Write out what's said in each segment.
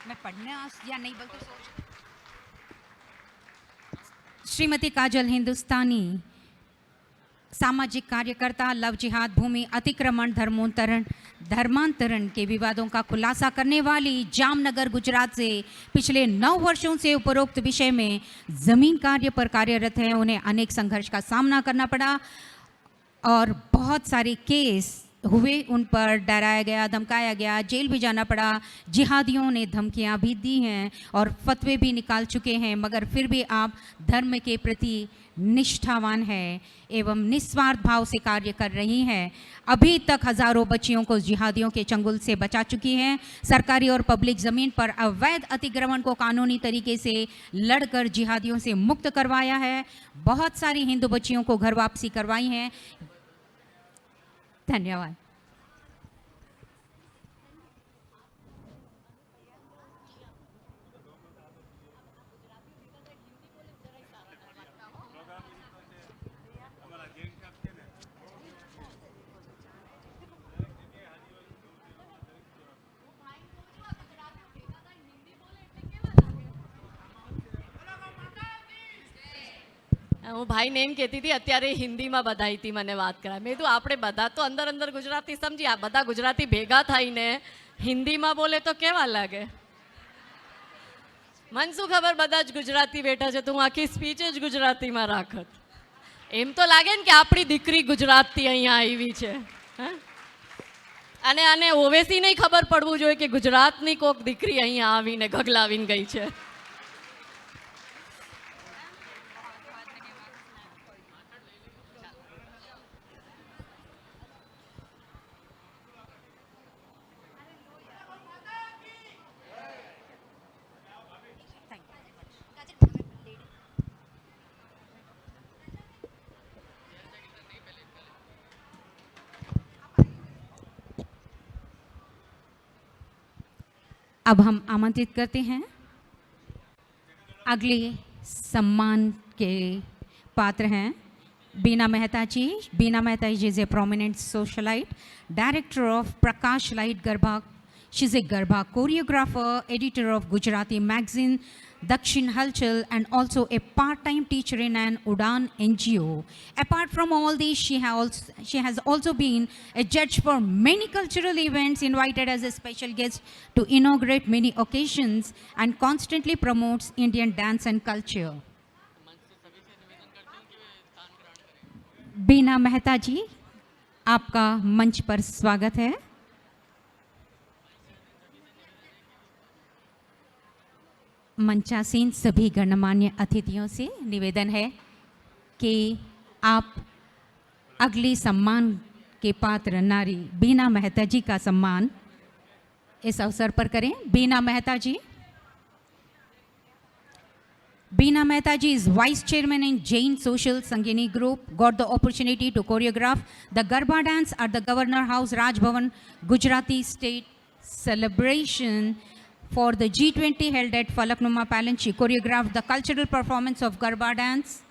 मैं पढ़ने या नहीं बोलते सोच। श्रीमती काजल हिंदुस्तानी, सामाजिक कार्यकर्ता, लव जिहाद, भूमि अतिक्रमण, धर्मांतरण के विवादों का खुलासा करने वाली, जामनगर गुजरात से पिछले 9 वर्षों से उपरोक्त विषय में जमीन कार्य पर कार्यरत हैं। उन्हें अनेक संघर्ष का सामना करना पड़ा और बहुत सारे केस हुए, उन पर डराया गया, धमकाया गया, जेल भी जाना पड़ा, जिहादियों ने धमकियां भी दी हैं और फतवे भी निकाल चुके हैं, मगर फिर भी आप धर्म के प्रति निष्ठावान हैं एवं निस्वार्थ भाव से कार्य कर रही हैं। अभी तक हजारों बच्चियों को जिहादियों के चंगुल से बचा चुकी हैं। सरकारी और पब्लिक ज़मीन पर अवैध अतिक्रमण को कानूनी तरीके से लड़कर जिहादियों से मुक्त करवाया है। बहुत सारी हिंदू बच्चियों को घर वापसी करवाई है। धन्यवाद। હું ભાઈને એમ કહેતી હતી અત્યારે હિન્દીમાં બધાઈથી મને વાત કરાય. મેં કીધું આપણે બધા તો અંદર અંદર ગુજરાતી સમજી, આ બધા ગુજરાતી ભેગા થઈને હિન્દીમાં બોલે તો કેવા લાગે? મને શું ખબર બધા જ ગુજરાતી બેઠા છે તો હું આખી સ્પીચ જ ગુજરાતીમાં રાખત. એમ તો લાગે ને કે આપણી દીકરી ગુજરાતથી અહીંયા આવી છે. અને આને ઓવેસી નહીં ખબર પડવું જોઈએ કે ગુજરાતની કોક દીકરી અહીંયા આવીને ગગલાવીને ગઈ છે. अब हम आमंत्रित करते हैं अगले सम्मान के पात्र हैं Beena Mehta ji. Beena Mehta ji is a prominent socialite, director of Prakash Light Garba. She is a Garba choreographer, editor of Gujarati magazine Dakshin Halchal, and also a part-time teacher in an Udan NGO. Apart from all these, she has also been a judge for many cultural events, invited as a special guest to inaugurate many occasions, and constantly promotes Indian dance and culture. बीना मेहता जी, आपका मंच पर स्वागत है. मंचासीन सभी गणमान्य अतिथियों से निवेदन है कि आप अगली सम्मान के पात्र नारी बीना मेहता जी का सम्मान इस अवसर पर करें. बीना मेहता जी. Beena Mehta ji is Vice Chairman in Jain Social Sangini Group. Got the opportunity to choreograph the Garba dance at the Governor House, Raj Bhavan, Gujarati State celebration for the G20 held at Falaknuma Palace. She choreographed the cultural performance of Garba dance.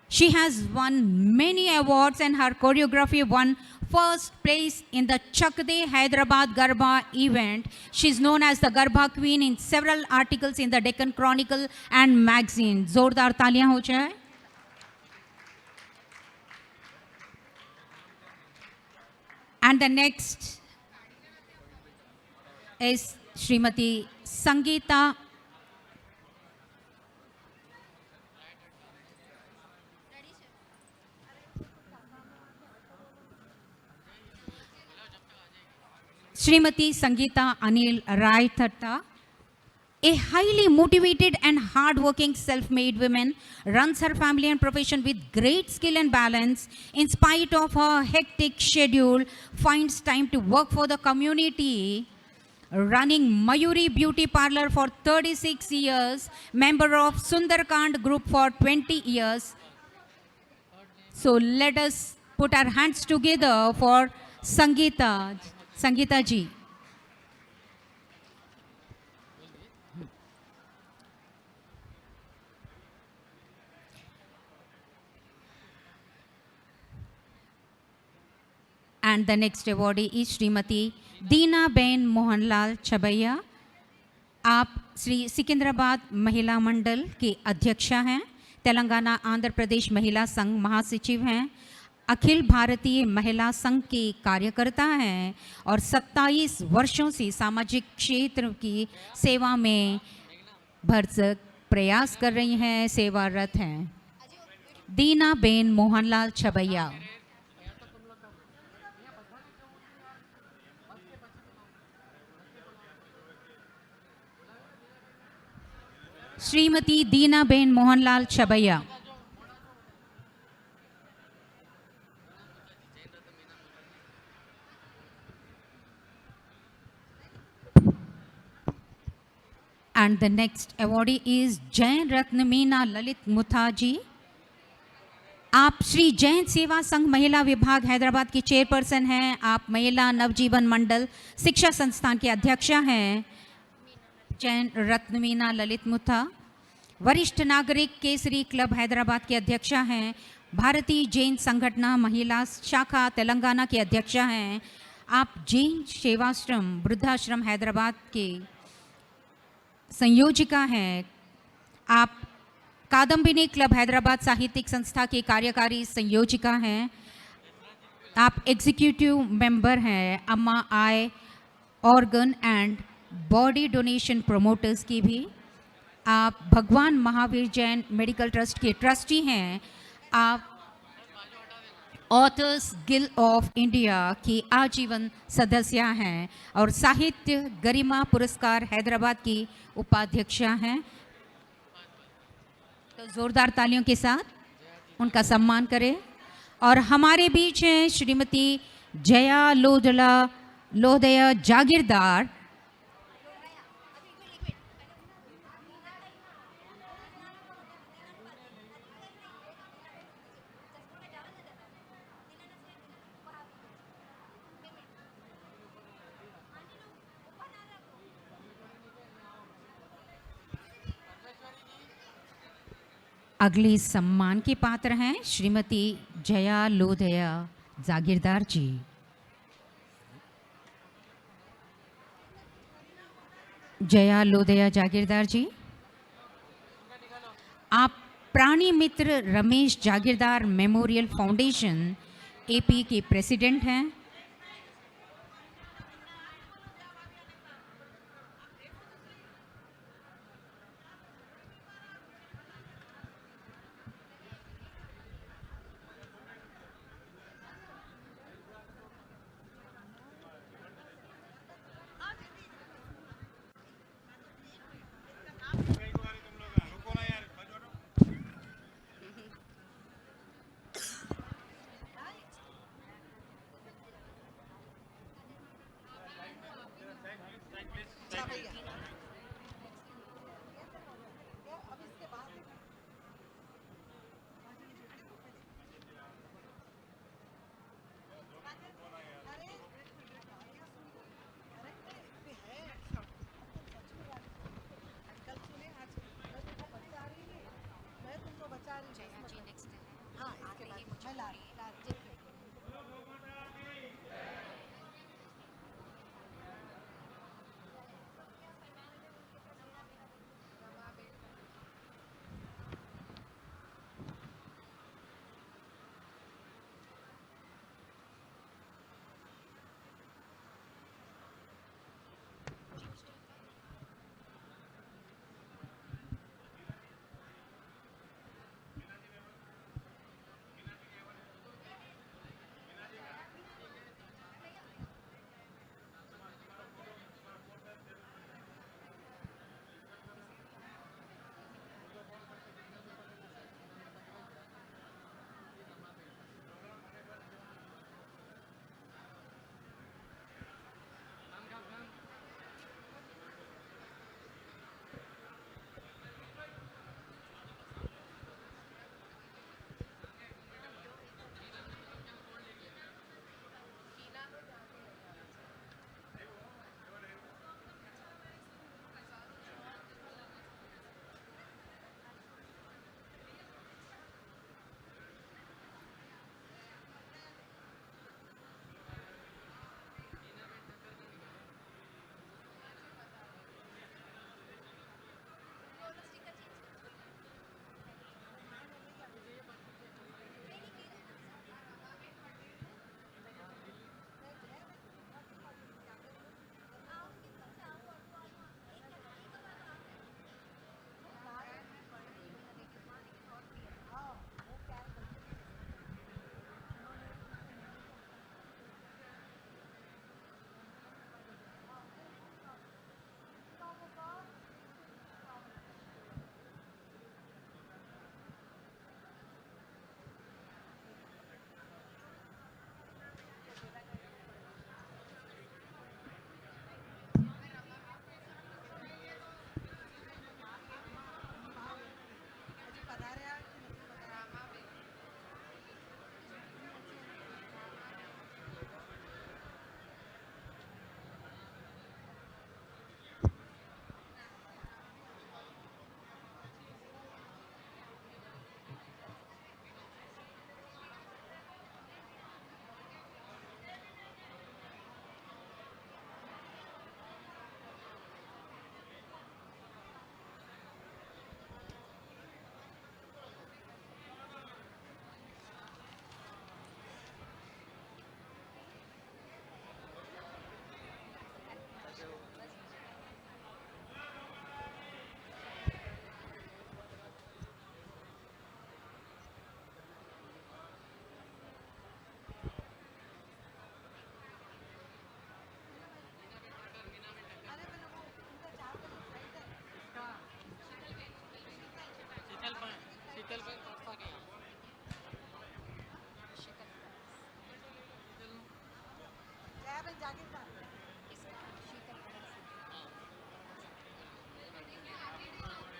She has won many awards and her choreography won first place in the Chakde Hyderabad Garba event. She is known as the Garba Queen in several articles in the Deccan Chronicle and magazine. Zordar तालियां हो जाए. And the next is Srimati Sangeeta Anil Rai Thatta, a highly motivated and hard-working self-made woman, runs her family and profession with great skill and balance. In spite of her hectic schedule, finds time to work for the community, running Mayuri Beauty Parlor for 36 years, member of Sundarkand Group for 20 years. So let us put our hands together for Sangeeta ji. And the next awardee is Shrimati Deena ben Mohanlal Chhabaiya. आप श्री सिकंदराबाद महिला मंडल के अध्यक्षा हैं, तेलंगाना आंध्र प्रदेश महिला संघ महासचिव हैं, अखिल भारतीय महिला संघ की कार्यकर्ता हैं और 27 वर्षों से सामाजिक क्षेत्र की सेवा में भरसक प्रयास कर रही हैं, सेवारत हैं। Deena ben Mohanlal Chhabaiya. Shrimati Deena ben Mohanlal Chhabaiya. And the next awardee is Jain Ratna Meena Lalit Muthaji. आप श्री जैन सेवा संघ महिला विभाग हैदराबाद की चेयरपर्सन हैं। आप महिला नवजीवन मंडल शिक्षा संस्थान के अध्यक्षा हैं। जैन रत्न मीना ललित मुथा वरिष्ठ नागरिक केसरी क्लब हैदराबाद के अध्यक्षा हैं। भारतीय जैन संगठन महिला शाखा तेलंगाना के अध्यक्षा हैं। आप जैन सेवाश्रम वृद्धाश्रम हैदराबाद के संयोजिका हैं। आप कादम्बिनी क्लब हैदराबाद साहित्यिक संस्था की कार्यकारी संयोजिका हैं। आप एग्जीक्यूटिव मेंबर हैं Amma eye organ and body donation promoters की भी। आप भगवान महावीर जैन मेडिकल ट्रस्ट के ट्रस्टी हैं। आप ऑथर्स गिल्ड ऑफ इंडिया की आजीवन सदस्य हैं और साहित्य गरिमा पुरस्कार हैदराबाद की उपाध्यक्षा हैं। तो जोरदार तालियों के साथ उनका सम्मान करें। और हमारे बीच हैं श्रीमती जया लोहदया जागीरदार। अगले सम्मान के पात्र हैं श्रीमती जया लोहदया जागीरदार जी। जया लोहदया जागीरदार जी, आप Prani Mitra Ramesh Jagirdar memorial foundation AP के प्रेसिडेंट हैं।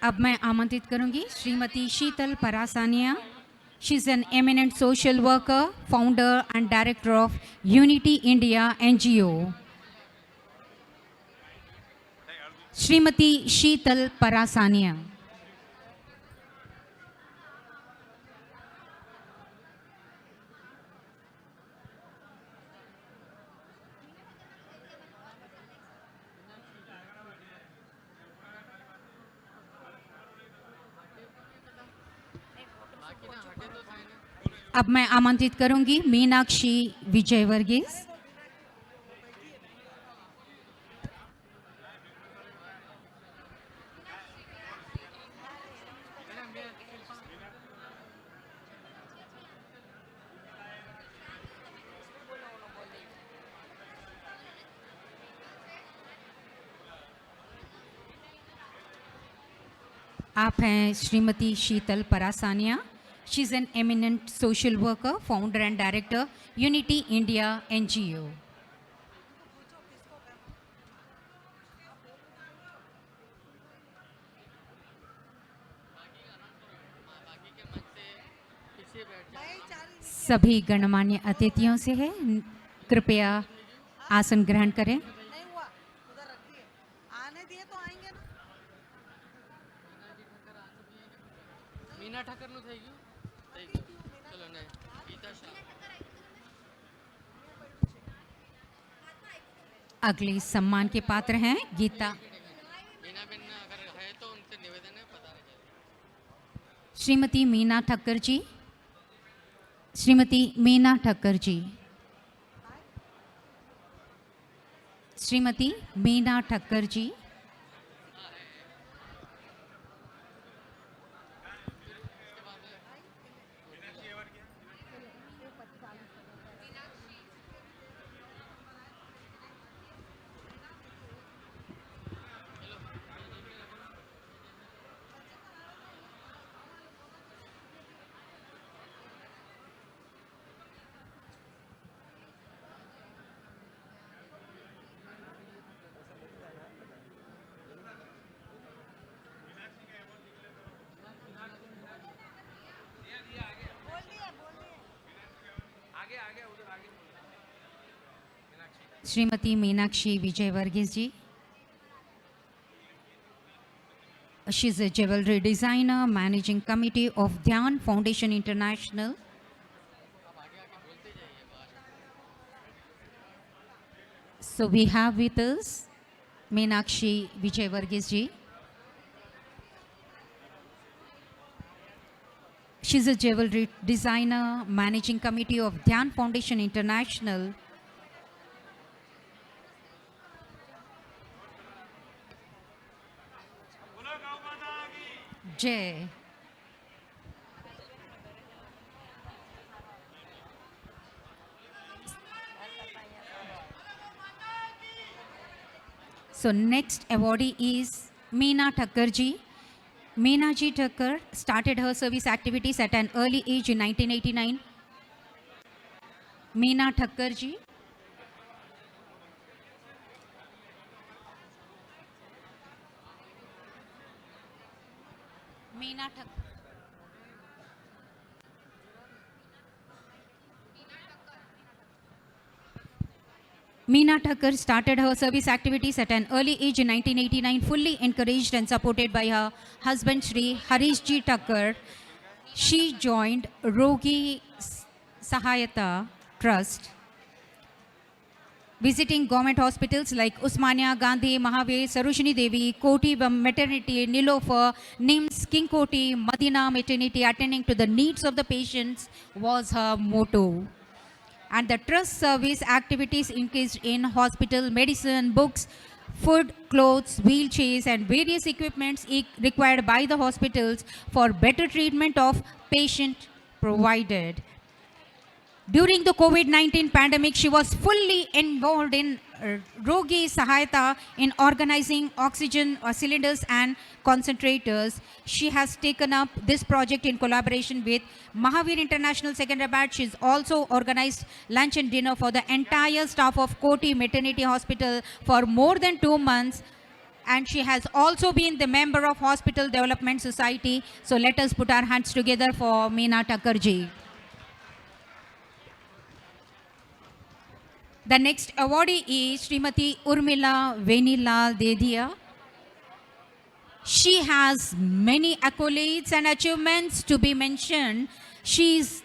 अब मैं आमंत्रित करूंगी Shrimati Sheetal Parasania. She is an eminent social worker, founder and director of Unity India NGO. Shrimati Sheetal Parasania. अब मैं आमंत्रित करूंगी मीनाक्षी विजय वर्गीस. आप हैं Shrimati Sheetal Parasania. She is an eminent social worker, founder and director Unity India NGO. सभी गणमान्य अतिथियों से है कृपया आसन ग्रहण करें. नहीं हुआ उधर रखिए आने दिए तो आएंगे ना मीना ઠક્કર નું થઈ ગયું ચલો ને ગીતા શાહ अगले सम्मान के पात्र हैं गीता. मीना बेन अगर है तो उनसे निवेदन है पता रहे. श्रीमती मीना ठक्कर जी. श्रीमती मीना ठक्कर जी. श्रीमती मीना ठक्कर जी. श्रीमती मीनाक्षी विजय वर्गीस जी. She is a jewelry designer, managing committee of Dhyan Foundation International. So we have with us Meenakshi Vijay Varghese ji. She is a jewelry designer, managing committee of Dhyan Foundation International. Jay. So next awardee is Meena Thakkar ji. Meena ji Thakkar started her service activities at an early age in 1989. Meena Thakkar ji. Meena Thakkar. Meena Thakkar started her service activities at an early age in 1989, fully encouraged and supported by her husband Shri Harish Ji Thakkar. She joined Rogi Sahayata Trust, visiting government hospitals like Usmania, Gandhi, Mahavir, Sarojini Devi, Koti Maternity, Nilofer, NIMS, King Koti, Madina Maternity. Attending to the needs of the patients was her motto. And the trust service activities increased in hospital, medicine, books, food, clothes, wheelchairs and various equipments required by the hospitals for better treatment of patient provided. During the COVID-19 pandemic, she was fully involved in Rogi Sahayata in organizing oxygen cylinders and concentrators. She has taken up this project in collaboration with Mahavir International Secunderabad. She's also organized lunch and dinner for the entire staff of Koti Maternity Hospital for more than 2 months. and she has also been the member of Hospital Development Society. So let us put our hands together for Meena Thakurji. The next awardee is Srimati Urmila Venilal Dedia. She has many accolades and achievements to be mentioned. She is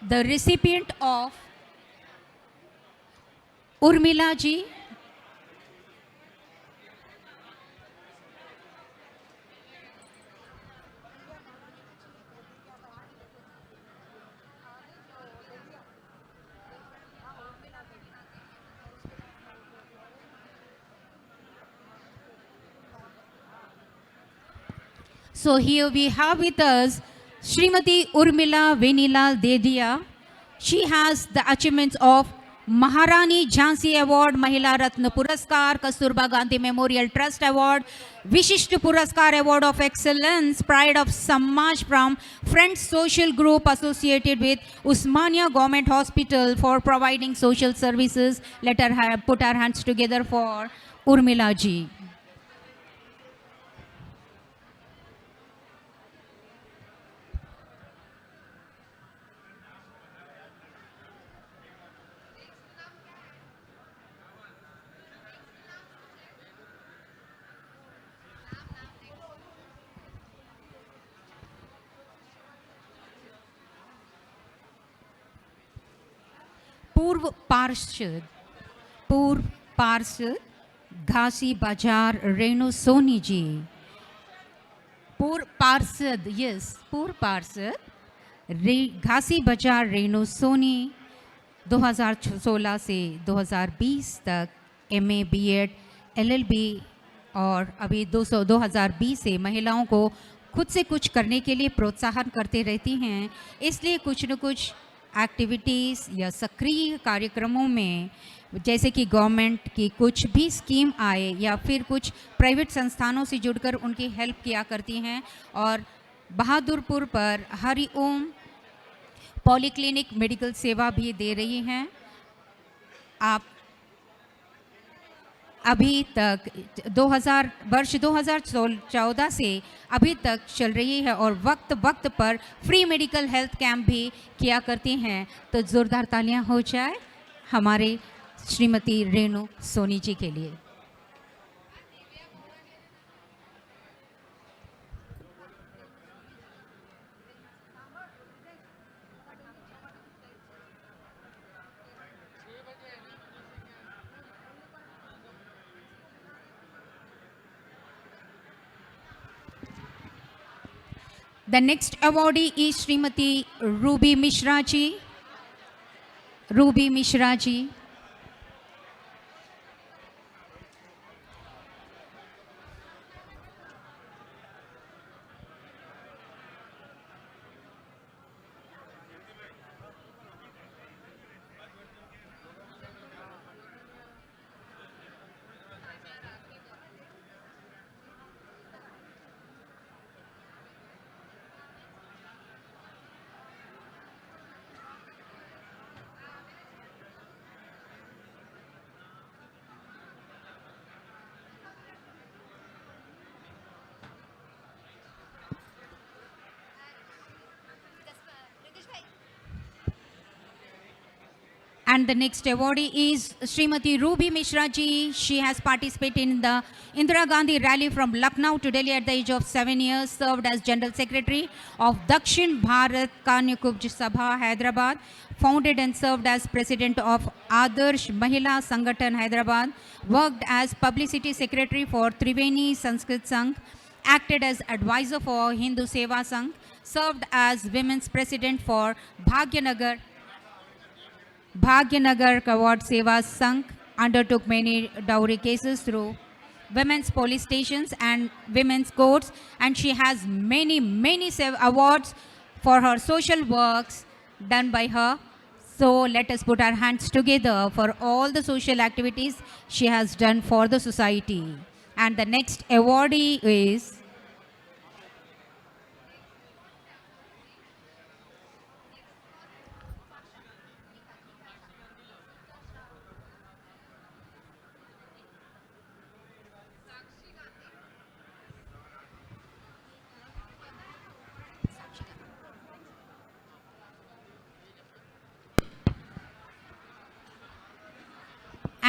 the recipient of Urmila ji. So here we have with us Srimati Urmila Venilal Dedia. She has the achievements of Maharani Jhansi Award, Mahila Ratna Puraskar, Kasturba Gandhi Memorial Trust Award, Vishisht Puraskar Award of Excellence, Pride of Samaj from Friends Social Group associated with Usmania Government Hospital for providing social services. Let her put our hands together for Urmila ji. पूर्व पार्षद घासी बाजार रेणु सोनी जी. पूर्व पार्षद घासी बाजार रेणु सोनी 2016 से 2020 तक MA BEd LLB और अभी 2020 से महिलाओं को खुद से कुछ करने के लिए प्रोत्साहन करते रहती हैं. इसलिए कुछ न कुछ एक्टिविटीज़ या सक्रिय कार्यक्रमों में, जैसे कि गवर्नमेंट की कुछ भी स्कीम आए या फिर कुछ प्राइवेट संस्थानों से जुड़कर उनकी हेल्प किया करती हैं. और बहादुरपुर पर हरिओम पॉलीक्लिनिक मेडिकल सेवा भी दे रही हैं. आप अभी तक वर्ष 2014 से अभी तक चल रही है और वक्त पर फ्री मेडिकल हेल्थ कैंप भी किया करती हैं. तो ज़ोरदार तालियां हो जाए हमारे श्रीमती रेणु सोनी जी के लिए. The next awardee is Srimati Ruby Mishra ji. Ruby Mishra ji. And the next awardee is Srimati Ruby Mishra ji. She has participated in the Indira Gandhi rally from Lucknow to Delhi at the age of 7 years, served as General Secretary of Dakshin Bharat Kanyakubj Sabha, Hyderabad, founded and served as President of Adarsh Mahila Sangathan, Hyderabad, worked as Publicity Secretary for Triveni Sanskrit Sangh, acted as advisor for Hindu Seva Sangh, served as Women's President for Bhagyanagar Kawad Seva Sangh, undertook many dowry cases through women's police stations and women's courts, and she has many awards for her social works done by her. So let us put our hands together for all the social activities she has done for the society. And the next awardee is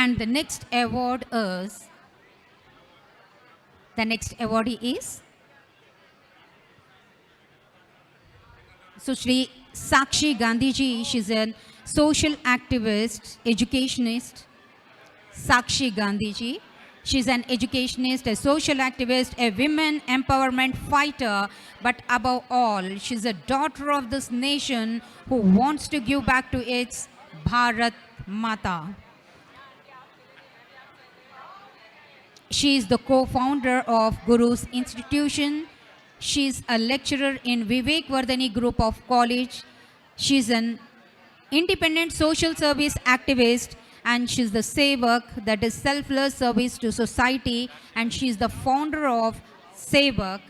And the next awardee is Sushri Sakshi Gandhi ji. She's a social activist, educationist. Sakshi Gandhi ji. She's an educationist, a social activist, a women empowerment fighter, but above all, she's a daughter of this nation who wants to give back to its Bharat Mata. She is the co-founder of Guru's Institution. She is a lecturer in Vivek Vardhani Group of College. She is an independent social service activist, and she is the Sevak, that is selfless service to society, and she is the founder of Sevak,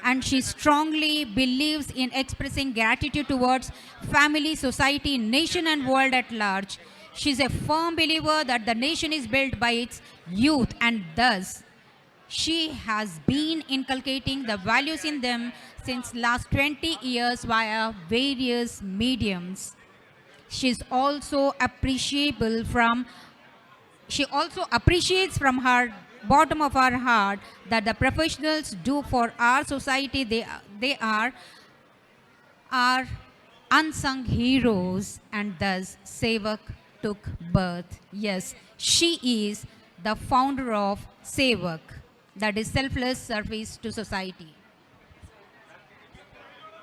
and she strongly believes in expressing gratitude towards family, society, nation and world at large. She is a firm believer that the nation is built by its youth, and thus she has been inculcating the values in them since last 20 years via various mediums. She also appreciates from her bottom of her heart that the professionals do for our society. They are unsung heroes, and thus Sevak took birth. Yes, she is the founder of Sevak, that is selfless service to society.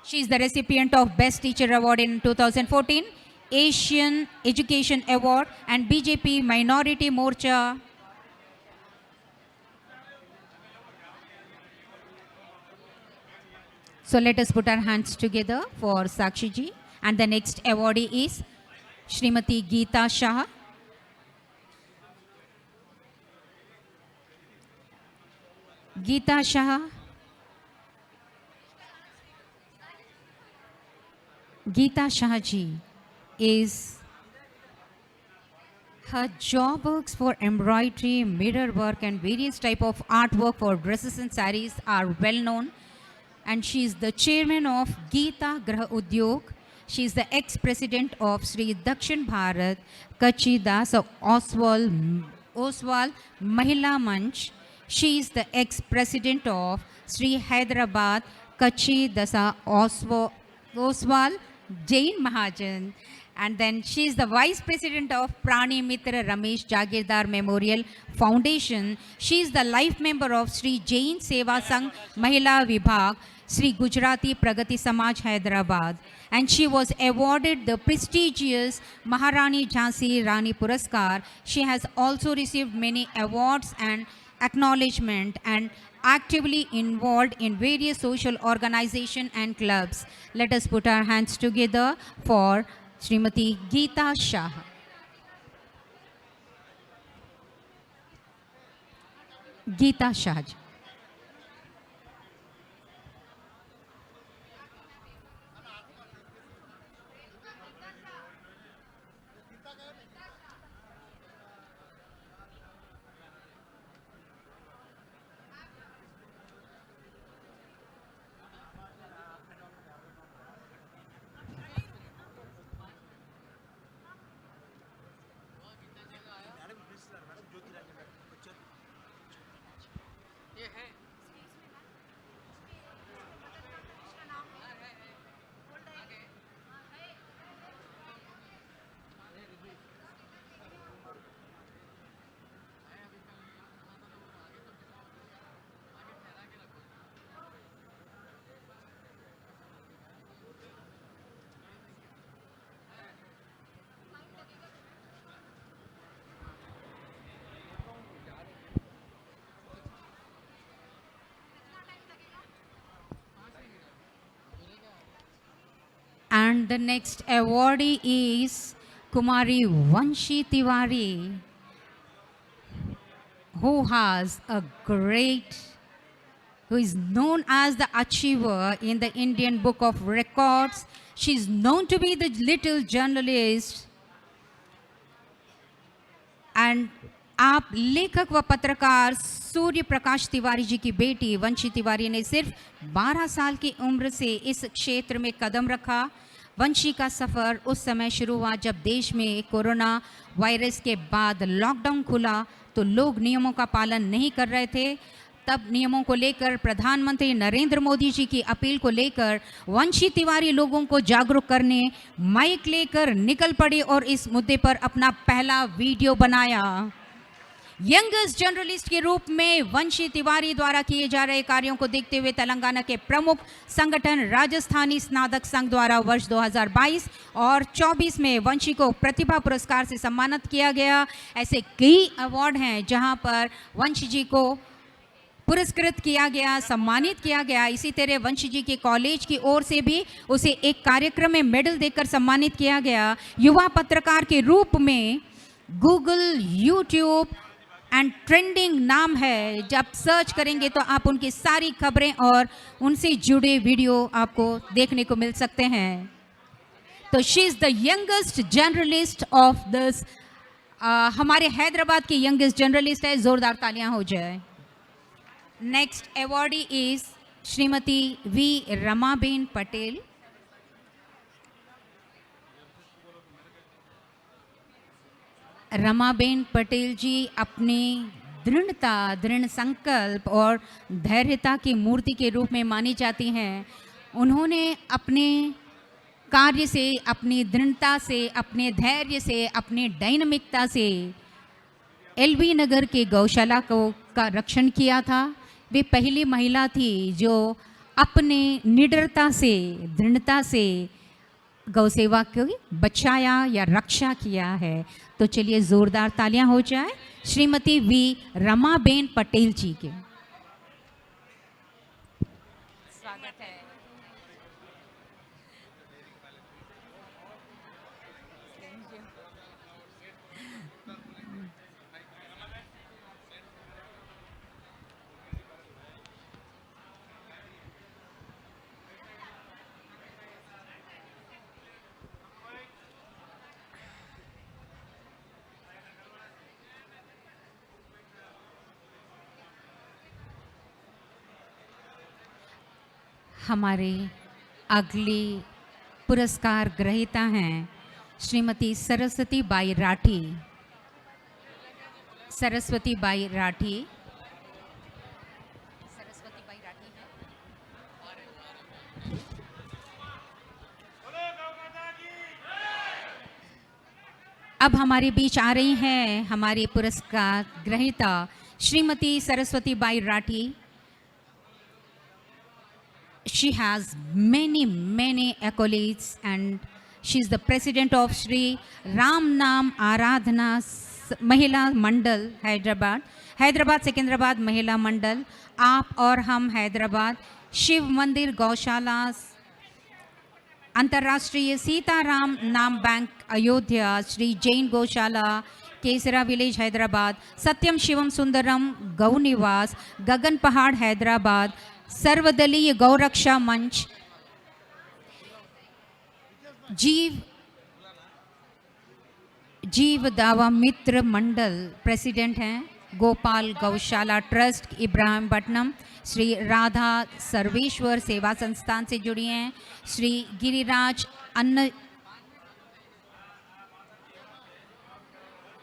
She is the recipient of Best Teacher Award in 2014, Asian Education Award, and BJP Minority Morcha. So let us put our hands together for Sakshi ji. And the next awardee is Srimati Geeta Shah. Geeta Shah. Geeta Shah ji is, her job works for embroidery, mirror work and various type of artwork for dresses and sarees are well known, and she is the chairman of Geeta Grah Udyog. She is the ex-president of Sri Dakshin Bharat Kachi Das Oswal Mahila Manch. She is the ex-president of Sri Hyderabad Kachi Dasa Oswal Jain Mahajan. And then she is the vice president of Prani Mitra Ramesh Jagirdar Memorial Foundation. She is the life member of Sri Jain Seva Sangh Mahila Vibhag, Sri Gujarati Pragati Samaj Hyderabad. And she was awarded the prestigious Maharani Jhansi Rani Puraskar. She has also received many awards and acknowledgement, and actively involved in various social organizations and clubs. Let us put our hands together for Srimati Geeta Shah. Geeta Shah. And the next awardee is Kumari Vanshi Tiwari, who is known as the achiever in the Indian Book of Records. She is known to be the little journalist. And आप लेखक व पत्रकार सूर्य प्रकाश तिवारी जी की बेटी वंशी तिवारी ने सिर्फ 12 साल की उम्र से इस क्षेत्र में कदम रखा। वंशी का सफ़र उस समय शुरू हुआ जब देश में कोरोना वायरस के बाद लॉकडाउन खुला तो लोग नियमों का पालन नहीं कर रहे थे। तब नियमों को लेकर प्रधानमंत्री नरेंद्र मोदी जी की अपील को लेकर वंशी तिवारी लोगों को जागरूक करने माइक लेकर निकल पड़े और इस मुद्दे पर अपना पहला वीडियो बनाया। यंगेस्ट जर्नलिस्ट के रूप में वंशी तिवारी द्वारा किए जा रहे कार्यों को देखते हुए तेलंगाना के प्रमुख संगठन राजस्थानी स्नातक संघ द्वारा वर्ष 2022 और 24 में वंशी को प्रतिभा पुरस्कार से सम्मानित किया गया। ऐसे कई अवार्ड हैं जहां पर वंशी जी को पुरस्कृत किया गया, सम्मानित किया गया। इसी तरह वंशी जी के कॉलेज की ओर से भी उसे एक कार्यक्रम में मेडल देकर सम्मानित किया गया। युवा पत्रकार के रूप में गूगल, यूट्यूब एंड ट्रेंडिंग नाम है, जब सर्च करेंगे तो आप उनकी सारी खबरें और उनसे जुड़े वीडियो आपको देखने को मिल सकते हैं। तो she is the youngest journalist of this, हमारे हैदराबाद की यंगेस्ट जर्नलिस्ट है। जोरदार तालियां हो जाए। Next awardee is Shrimati V Ramaben Patel. Ramaben Patel ji अपनी दृढ़ता, दृढ़ संकल्प और धैर्यता की मूर्ति के रूप में मानी जाती हैं। उन्होंने अपने कार्य से, अपनी दृढ़ता से, अपने धैर्य से, अपनी डायनामिकता से एलबी नगर के गौशाला का रक्षण किया था। वे पहली महिला थी जो अपने निडरता से, दृढ़ता से गौसेवा को बचाया या रक्षा किया है। तो चलिए जोरदार तालियां हो जाए श्रीमती वी रमाबेन पटेल जी के। स्वागत है। हमारे अगली पुरस्कार ग्रहीता हैं श्रीमती सरस्वती बाई राठी। सरस्वती बाई राठी अब हमारे बीच आ रही हैं हमारी पुरस्कार ग्रहीता Shrimati Saraswati Bai Rathi. She has many accolades and she is the president of Shri Ram Nam Aradhana महिला मंडल हैदराबाद सिकंदराबाद महिला मंडल, आप और हम हैदराबाद, शिव मंदिर गौशाला, अंतर्राष्ट्रीय सीताराम नाम बैंक अयोध्या, श्री जैन गौशाला केसरा विलेज हैदराबाद, सत्यम शिवम सुंदरम गौ निवास, गगन पहाड़ हैदराबाद, सर्वदलीय गौरक्षा मंच, जीव दावा मित्र मंडल प्रेसिडेंट हैं, गोपाल गौशाला ट्रस्ट इब्राहिमपट्टनम, श्री राधा सर्वेश्वर सेवा संस्थान से जुड़ी हैं, श्री गिरिराज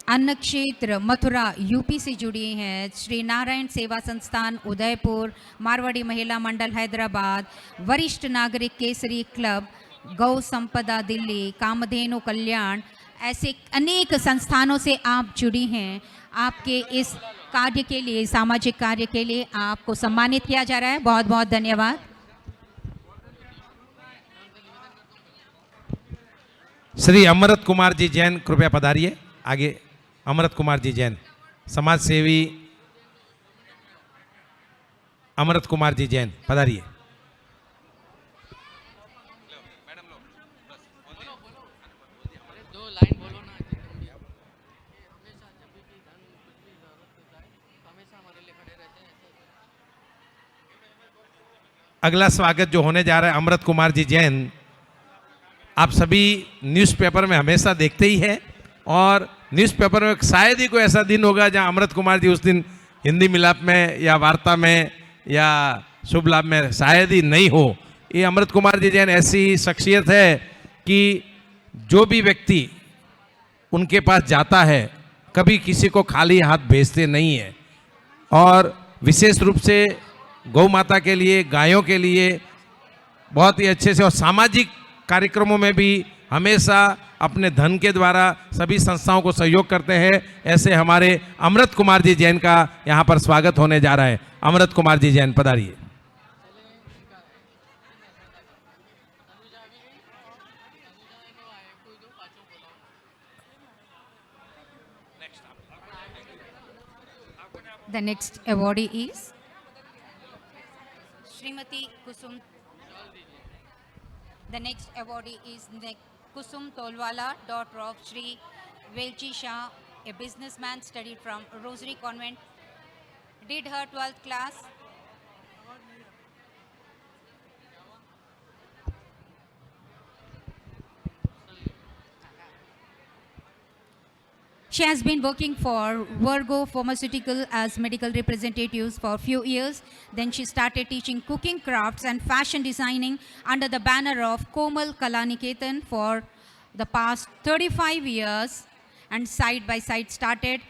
अन्न क्षेत्र मथुरा यूपी से जुड़ी हैं, श्री नारायण सेवा संस्थान उदयपुर, मारवाड़ी महिला मंडल हैदराबाद, वरिष्ठ नागरिक केसरी क्लब, गौ संपदा दिल्ली, कामधेनु कल्याण, ऐसे अनेक संस्थानों से आप जुड़ी हैं। आपके इस कार्य के लिए, सामाजिक कार्य के लिए आपको सम्मानित किया जा रहा है। बहुत बहुत धन्यवाद। श्री अमृत कुमार जी जैन कृपया पधारिए आगे। अमृत कुमार जी जैन, समाज सेवी अमृत कुमार जी जैन पधारिए। अगला स्वागत जो होने जा रहा है अमृत कुमार जी जैन, आप सभी न्यूज़पेपर में हमेशा देखते ही हैं और न्यूज़पेपर में शायद ही कोई ऐसा दिन होगा जहां अमृत कुमार जी उस दिन हिंदी मिलाप में या वार्ता में या शुभ लाभ में शायद ही नहीं हो। ये अमृत कुमार जी जैन ऐसी शख्सियत है कि जो भी व्यक्ति उनके पास जाता है कभी किसी को खाली हाथ भेजते नहीं है, और विशेष रूप से गौ माता के लिए, गायों के लिए बहुत ही अच्छे से, और सामाजिक कार्यक्रमों में भी हमेशा अपने धन के द्वारा सभी संस्थाओं को सहयोग करते हैं। ऐसे हमारे अमृत कुमार जी जैन का यहाँ पर स्वागत होने जा रहा है। Amrit Kumar ji Jain पधारिए। The next awardee is Srimati Kusum. The next awardee is Kusum Tolwala, daughter of Sri Velchi Shah, a businessman, studied from Rosary Convent, did her 12th class. She has been working for Virgo Pharmaceutical as medical representatives for a few years. Then she started teaching cooking crafts and fashion designing under the banner of Komal Kalaniketan for the past 35 years, and side by side started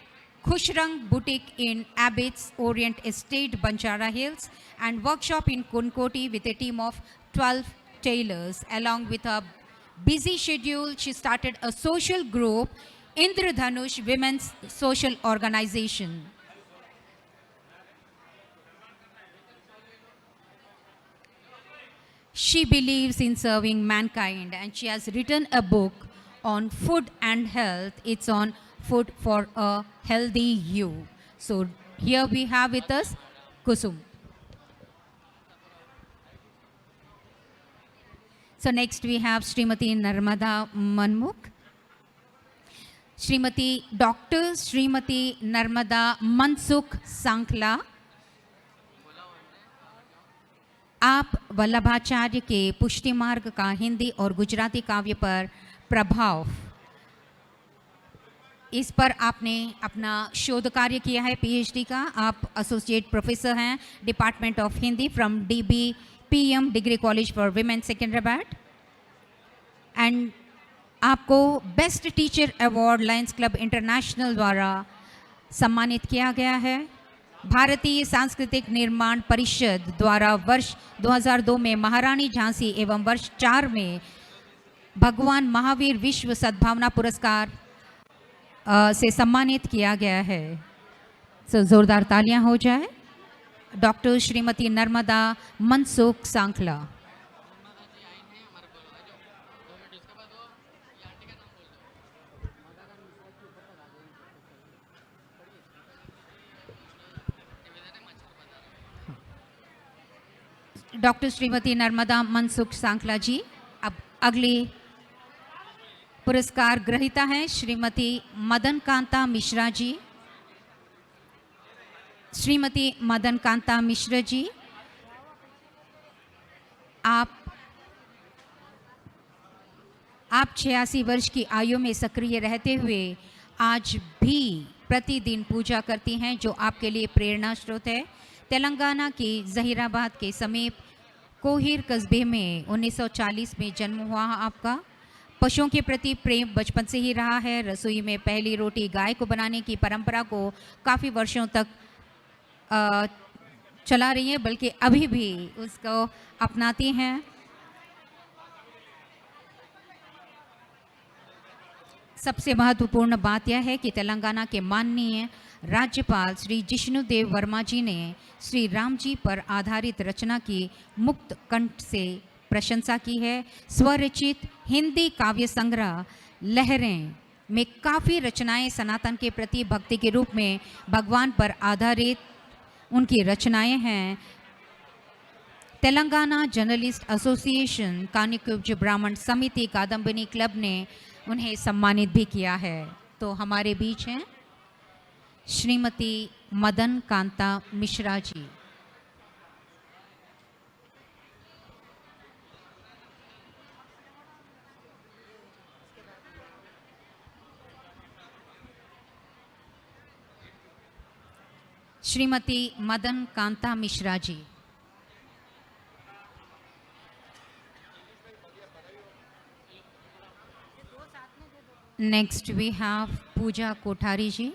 Khushrang Boutique in Abbott's Orient Estate, Banjara Hills, and workshop in Kunkoti with a team of 12 tailors. Along with a busy schedule, she started a social group, Indradhanush Women's Social Organization. She believes in serving mankind, and she has written a book on food and health. It's on food for a healthy you. So here we have with us Kusum. So next we have Srimati Narmada Manmukh. Shrimati doctor Shrimati Narmada Mansukh Sankhla, आप वल्लभाचार्य के पुष्टि मार्ग का हिंदी और गुजराती काव्य पर प्रभाव, इस पर आपने अपना शोध कार्य किया है पीएचडी का। आप एसोसिएट प्रोफेसर हैं department of Hindi from DBPM degree college for women Secunderabad, and आपको best teacher award Lions club international द्वारा सम्मानित किया गया है। भारतीय सांस्कृतिक निर्माण परिषद द्वारा वर्ष 2002 में महारानी झांसी एवं वर्ष 4 में भगवान महावीर विश्व सद्भावना पुरस्कार से सम्मानित किया गया है। सो जोरदार तालियां हो जाए डॉक्टर श्रीमती नर्मदा मनसुख सांखला। डॉक्टर श्रीमती नर्मदा मनसुख सांखला जी। अब अगली पुरस्कार ग्रहीता है श्रीमती मदन कांता मिश्रा जी। श्रीमती मदन कांता मिश्रा जी, आप 86 वर्ष की आयु में सक्रिय रहते हुए आज भी प्रतिदिन पूजा करती हैं, जो आपके लिए प्रेरणा स्रोत है। तेलंगाना के जहीराबाद के समीप कोहिर कस्बे में 1940 में जन्म हुआ आपका। पशुओं के प्रति प्रेम बचपन से ही रहा है। रसोई में पहली रोटी गाय को बनाने की परंपरा को काफ़ी वर्षों तक चला रही है, बल्कि अभी भी उसको अपनाती हैं। सबसे महत्वपूर्ण बात यह है कि तेलंगाना के माननीय राज्यपाल श्री जिष्णुदेव वर्मा जी ने श्री राम जी पर आधारित रचना की मुक्त कंठ से प्रशंसा की है। स्वरचित हिंदी काव्य संग्रह लहरें में काफ़ी रचनाएं सनातन के प्रति भक्ति के रूप में भगवान पर आधारित उनकी रचनाएं हैं। तेलंगाना जर्नलिस्ट एसोसिएशन, कानिकुब्ज ब्राह्मण समिति, कादम्बिनी क्लब ने उन्हें सम्मानित भी किया है। तो हमारे बीच हैं Shrimati Madan Kanta Mishra ji. Shrimati Madan Kanta Mishra ji. Next we have Pooja Kothari ji.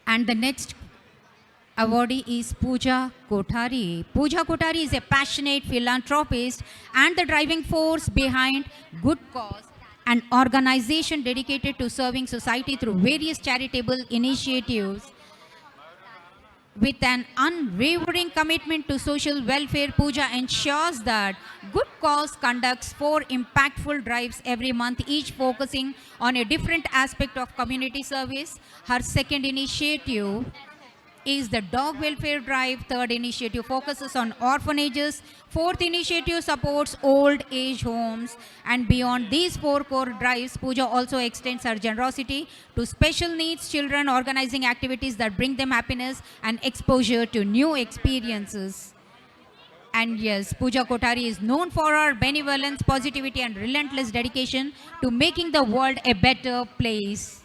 And the next awardee is Pooja Kothari. Pooja Kothari is a passionate philanthropist and the driving force behind Good Cause, an organization dedicated to serving society through various charitable initiatives. With an unwavering commitment to social welfare, Pooja ensures that Good Cause conducts 4 impactful drives every month, each focusing on a different aspect of community service. Her second initiative is the Dog Welfare Drive. Third initiative focuses on orphanages. Fourth initiative supports old age homes. And beyond these 4 core drives, Pooja also extends her generosity to special needs children, organizing activities that bring them happiness and exposure to new experiences. And yes, Pooja Kothari is known for her benevolence, positivity, and relentless dedication to making the world a better place.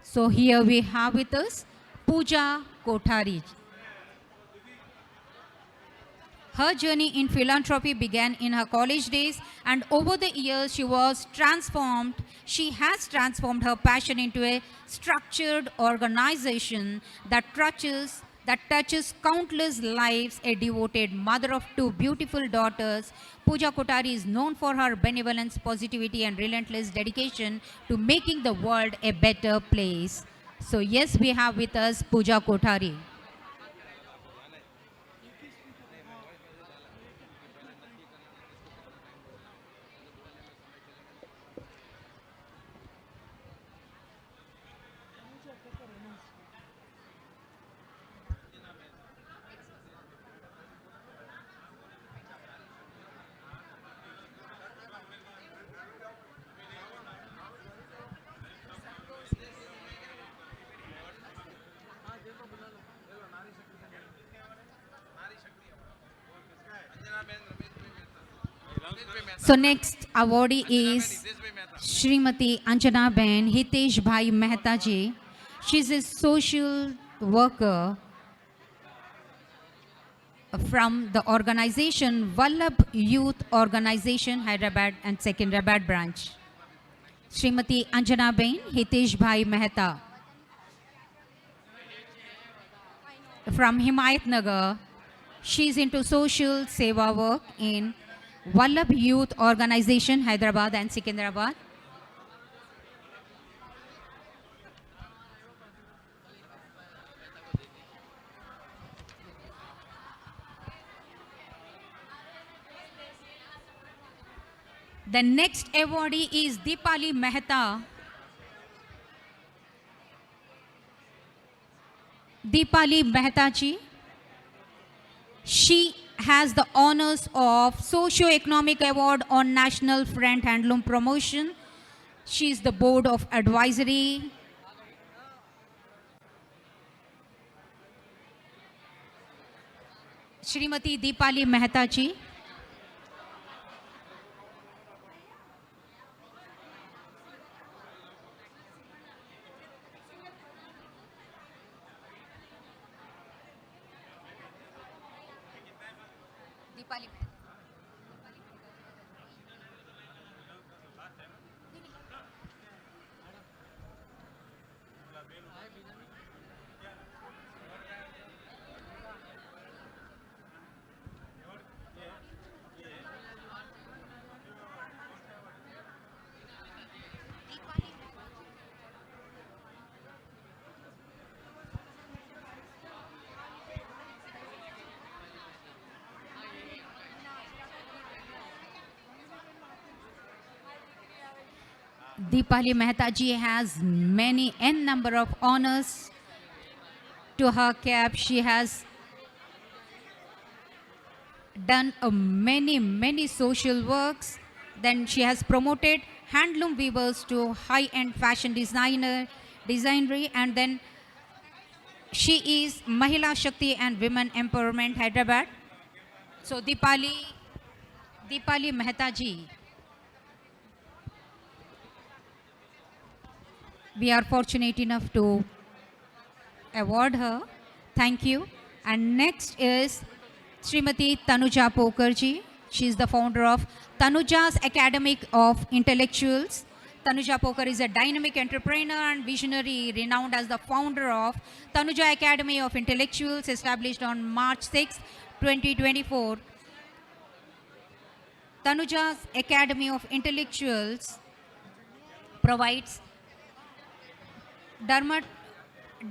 So here we have with us Pooja Kothari. Her journey in philanthropy began in her college days, and over the years she has transformed her passion into a structured organization that touches countless lives. A devoted mother of 2 beautiful daughters, Pooja Kothari is known for her benevolence, positivity, and relentless dedication to making the world a better place. So yes, we have with us Pooja Kothari. So next awardee is Shrimati Anjana Ben Hitesh Bhai Mehta ji. She's a social worker from the organization Vallabh Youth Organization, Hyderabad and Secunderabad branch. Shrimati Anjana Ben Hitesh Bhai Mehta from Himayat Nagar. She's into social seva work in Vallabh Youth Organization, Hyderabad and Secunderabad. The next awardee is Deepali Mehta. Deepali Mehta ji. She has the honors of Socio-Economic Award on National Front Handloom Promotion. She is the Board of Advisory. Shrimati Deepali Mehta ji. Deepali Mehta. Deepali Mehta ji has n number of honors to her cap. She has done many social works. Then she has promoted handloom weavers to high-end fashion designery, and then she is Mahila Shakti and Women Empowerment, Hyderabad. So Deepali Mehta ji. We are fortunate enough to award her. Thank you. And next is Srimati Tanuja Pokarji. She is the founder of Tanuja's Academy of Intellectuals. Tanuja Pokar is a dynamic entrepreneur and visionary renowned as the founder of Tanuja Academy of Intellectuals, established on March 6, 2024. Tanuja's Academy of Intellectuals provides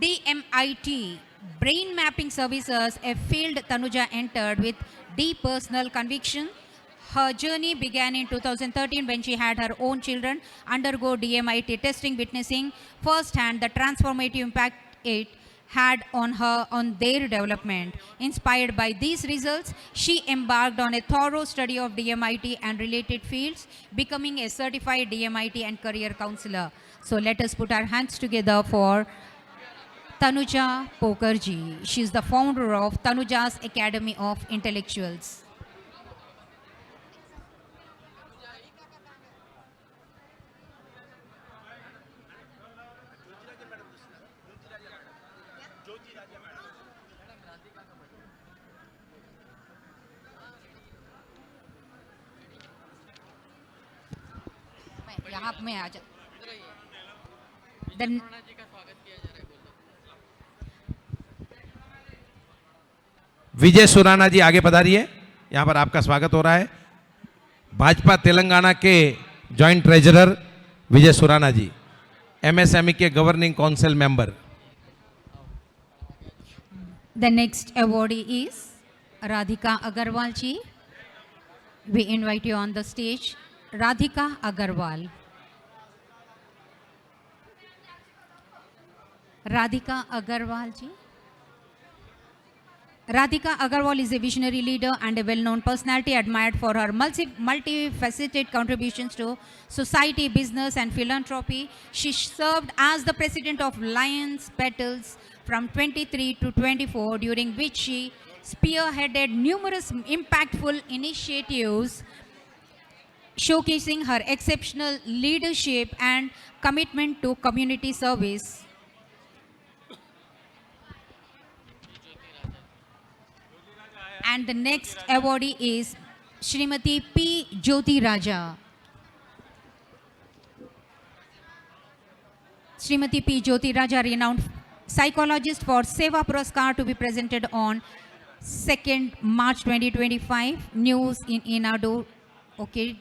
DMIT brain mapping services, a field Tanuja entered with deep personal conviction. Her journey began in 2013 when she had her own children undergo DMIT testing, witnessing firsthand the transformative impact it had on her on their development. Inspired by these results, she embarked on a thorough study of DMIT and related fields, becoming a certified DMIT and career counselor. So let us put our hands together for Tanuja Pokarji. She is the founder of Tanuja's Academy of Intellectuals. यहाँ में आ जा Then Rana ji का स्वागत किया जा रहा है, बोलो। विजय सुराना जी आगे पधारिए, यहाँ पर आपका स्वागत हो रहा है। भाजपा तेलंगाना के जॉइंट ट्रेजरर विजय सुराना जी, एमएसएमई के governing council member. the next awardee is Radhika Agarwal ji. We invite you on the stage. Radhika Agarwal. Radhika Agarwal ji. Radhika Agarwal is a visionary leader and a well-known personality admired for her multifaceted contributions to society, business and philanthropy. She served as the president of Lions Petals from 23 to 24, during which she spearheaded numerous impactful initiatives showcasing her exceptional leadership and commitment to community service. And the next awardee is Srimati P. Jyoti Raja. Srimati P. Jyoti Raja, renowned psychologist, for Seva Puraskar, to be presented on 2nd March 2025. News in Inadu. Okay.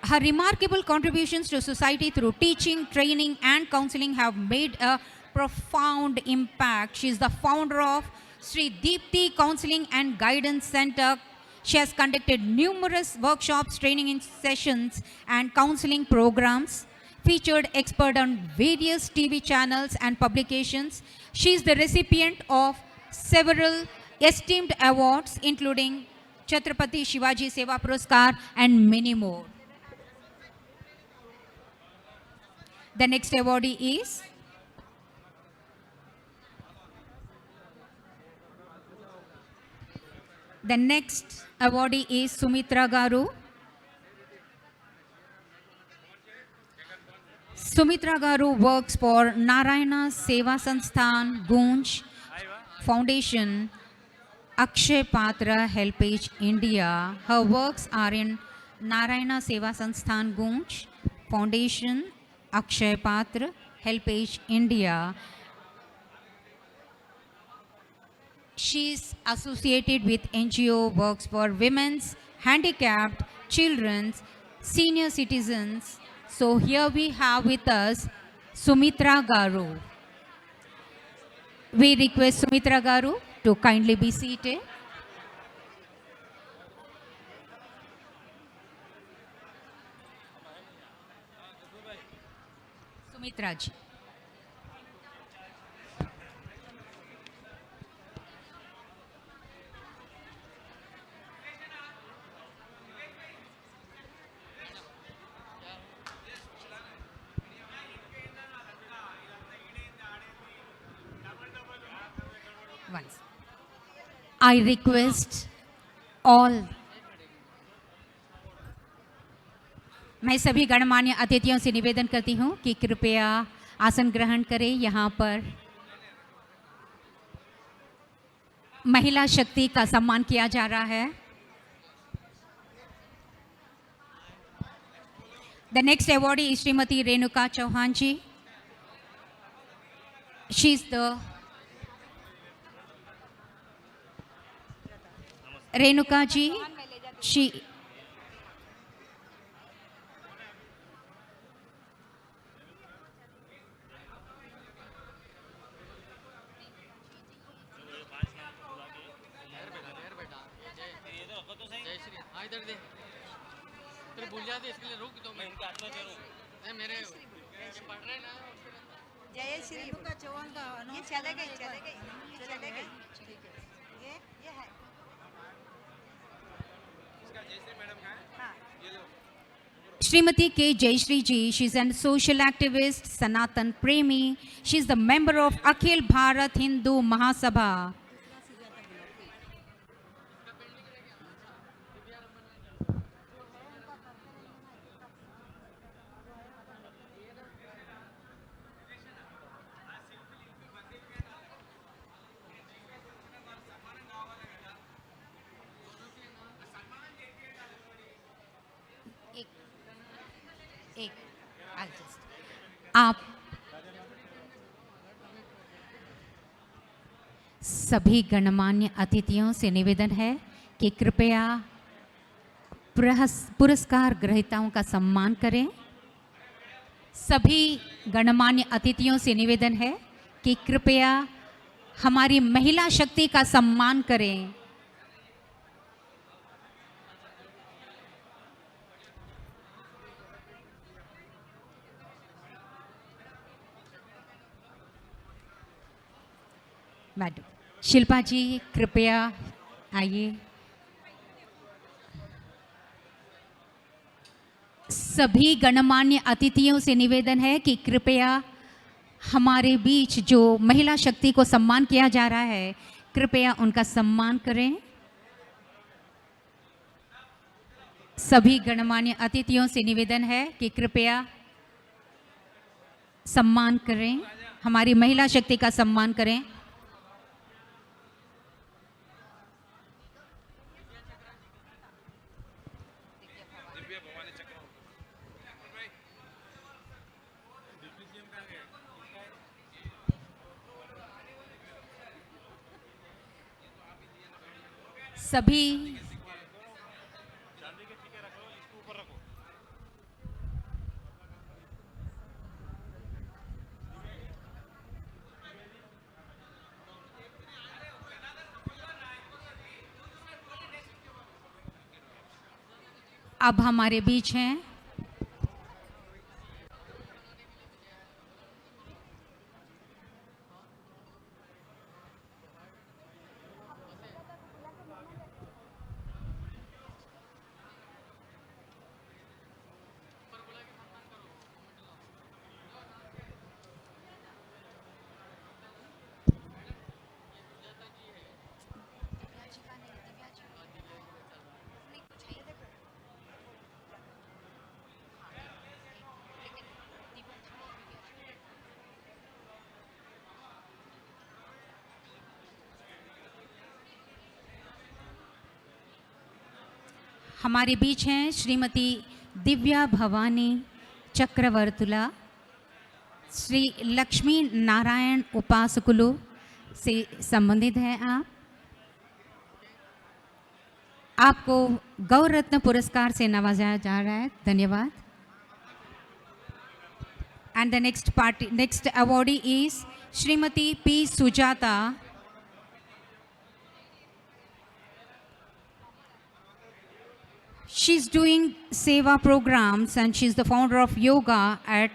Her remarkable contributions to society through teaching, training and counseling have made a profound impact. She is the founder of Sri Deepthi Counseling and Guidance Center. She has conducted numerous workshops, training sessions and counseling programs, featured expert on various TV channels and publications. She is the recipient of several esteemed awards, including Chhatrapati Shivaji Seva Puraskar and many more. The next awardee is Sumitra Garu. Sumitra Garu works for Narayana Seva Sansthan Gunj Foundation, Akshay Patra Helpage India. Her works are in Narayana Seva Sansthan Gunj Foundation, Akshay Patra Helpage India. She is associated with NGO works for women's, handicapped, children's, senior citizens. So here we have with us Sumitra Garu. We request Sumitra Garu to kindly be seated. Sumitra ji. Once. I request all मैं सभी गणमान्य अतिथियों से निवेदन करती हूँ कि कृपया आसन ग्रहण करें। यहाँ पर महिला शक्ति का सम्मान किया जा रहा है। The next awardee Shrimati Renuka Chauhan ji. She is the Renuka ji, she जय श्री हाँ इधर दे तेरे भूल जाते इसके लिए रुक तो मैं इनके हाथ में दे रूँ नहीं मेरे ये पढ़ रहे हैं ना जय श्री का चौहान का ये चले गई चले गई ठीक है ये है Srimati K. Jayashree ji, she is an social activist, Sanatan Premi. She is the member of Akhil Bharat Hindu Mahasabha. आप सभी गणमान्य अतिथियों से निवेदन है कि कृपया पुरस्कार ग्रहीताओं का सम्मान करें। सभी गणमान्य अतिथियों से निवेदन है कि कृपया हमारी महिला शक्ति का सम्मान करें। मैडम शिल्पा जी कृपया आइए। सभी गणमान्य अतिथियों से निवेदन है कि कृपया हमारे बीच जो महिला शक्ति को सम्मान किया जा रहा है, कृपया उनका सम्मान करें। सभी गणमान्य अतिथियों से निवेदन है कि कृपया सम्मान करें, हमारी महिला शक्ति का सम्मान करें। सभी अब हमारे बीच हैं हमारे बीच हैं श्रीमती दिव्या भवानी चक्रवर्तुला, श्री लक्ष्मी नारायण उपासकुलु से संबंधित हैं। आपको गौर रत्न पुरस्कार से नवाजा जा रहा है। धन्यवाद। And the next awardee is Shrimati P Sujata. She's doing seva programs and she's the founder of yoga at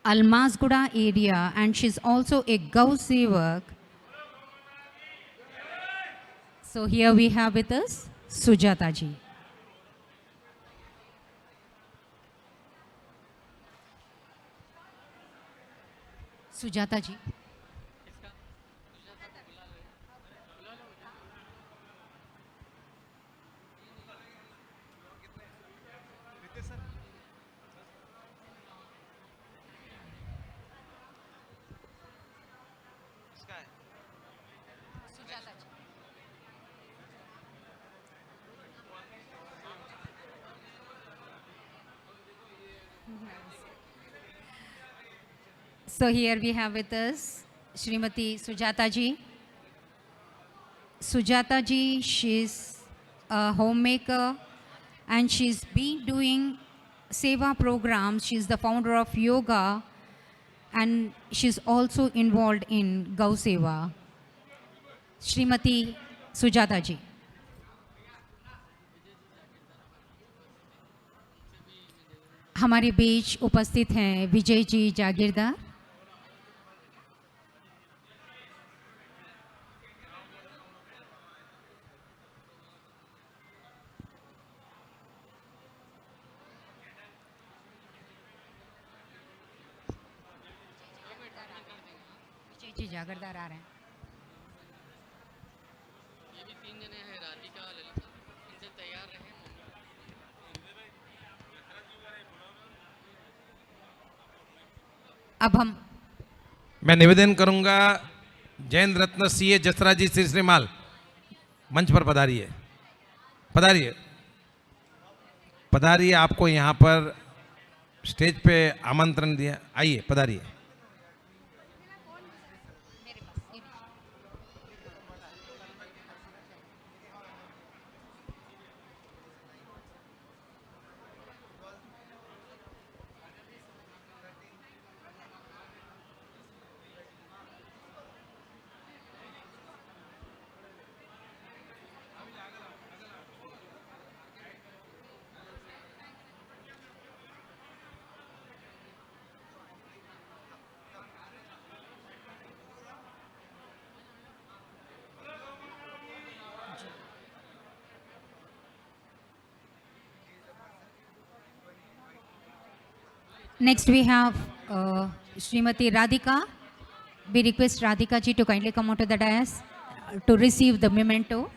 Almazguda area, and she's also a Gau Sevak. So here we have with us Sujata ji. Sujata ji. Sir So here we have with us Srimati Sujata ji. Sujata ji, she's a homemaker and she's been doing seva programs. She's the founder of yoga and she's also involved in Gau Seva. Srimati Sujata ji. हमारे बीच उपस्थित हैं विजय जी जागीरदार. विजय जी जागीरदार आ रहे हैं. ये भी 3 जने हैं, राधिका और ललिता, इनसे तैयार रहे. अब हम मैं निवेदन करूंगा जैन रत्न सीए जसरा जी श्री श्रीमाल मंच पर पधारिए. पधारिए, पधारिए. आपको यहाँ पर स्टेज पे आमंत्रण दिया. आइए, पधारिए. Next we have Srimati Radhika. We request Radhika ji to kindly come onto the dais to receive the memento.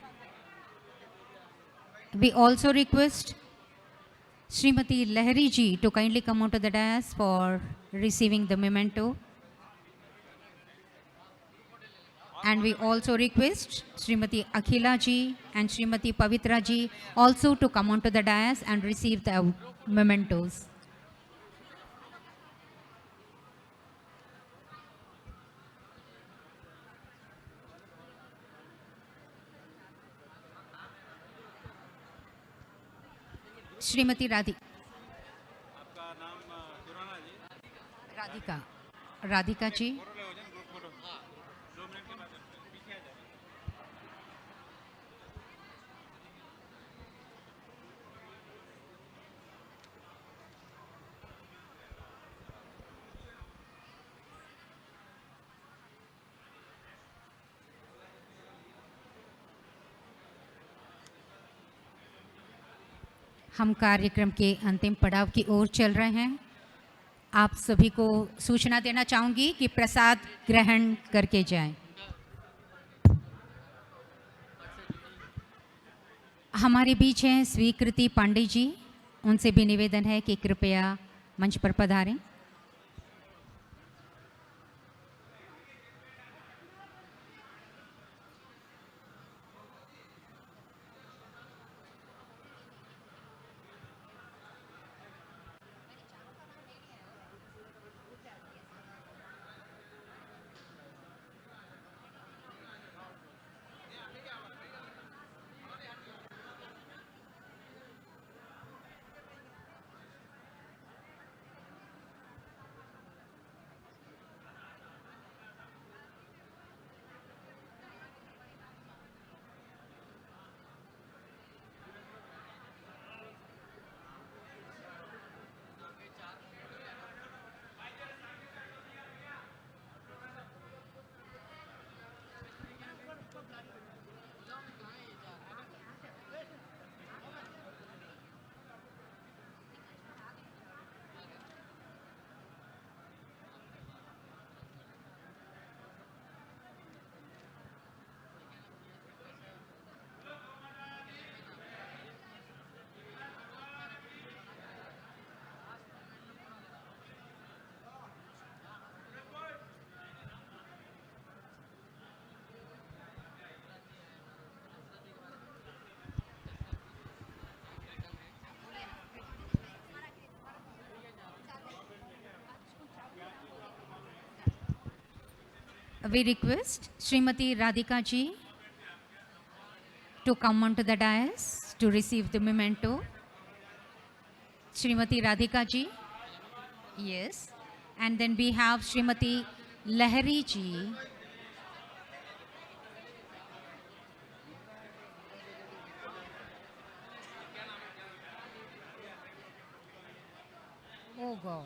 We also request Srimati Lahari ji to kindly come onto the dais for receiving the memento. And we also request Srimati Akhila ji and Srimati Pavitra ji also to come onto the dais and receive the mementos. Shrimati Radhika Radhika ji. हम कार्यक्रम के अंतिम पड़ाव की ओर चल रहे हैं. आप सभी को सूचना देना चाहूंगी कि प्रसाद ग्रहण करके जाएं. हमारे बीच हैं स्वीकृति पांडे जी. उनसे भी निवेदन है कि कृपया मंच पर पधारें. We request Srimati Radhika ji to come onto the dais to receive the memento. Srimati Radhika ji. Yes. And then we have Srimati Lahari ji. Oh God.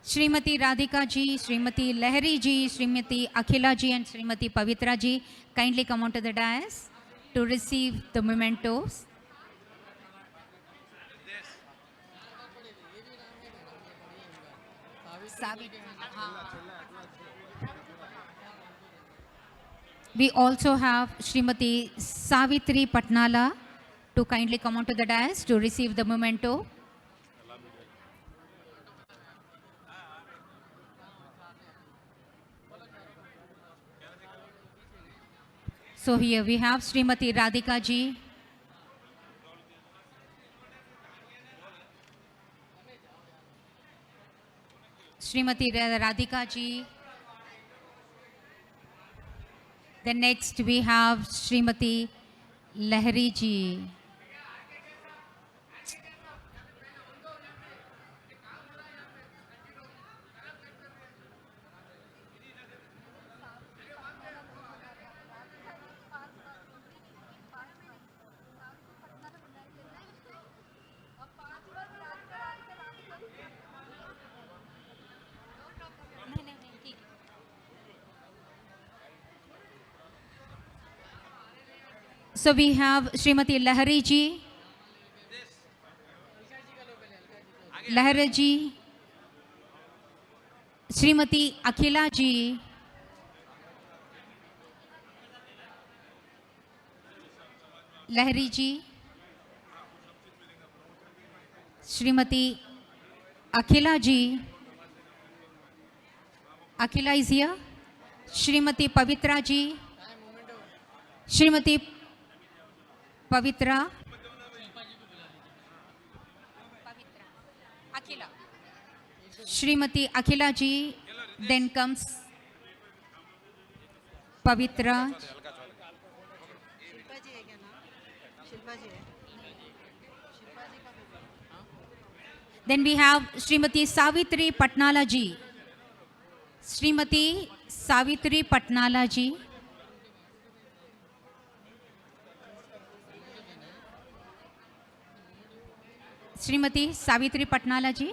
Srimati Radhika ji, Srimati Lahari ji, Srimati Akhila ji and Srimati Pavitra ji kindly come onto the dais to receive the mementos. We also have Srimati Savitri Patnala to kindly come onto the dais to receive the memento. So here we have Srimati Radhika ji. Srimati Radhika ji. Then next we have Srimati Lahari ji. So we have Srimati Lahari ji, Lahari ji, Srimati Akhila ji, Lahari ji, Srimati Akhila ji, Akhila is here, Srimati Pavitra ji, Srimati Pavitra, Akhila, Srimati Akhila ji, then comes Pavitra, Shilpa जी है क्या नाम? शिल्पा जी है। शिल्पा जी का भी- then we have Srimati Savitri Patnala ji, Srimati Savitri Patnala ji, Srimati Savitri Patnala ji.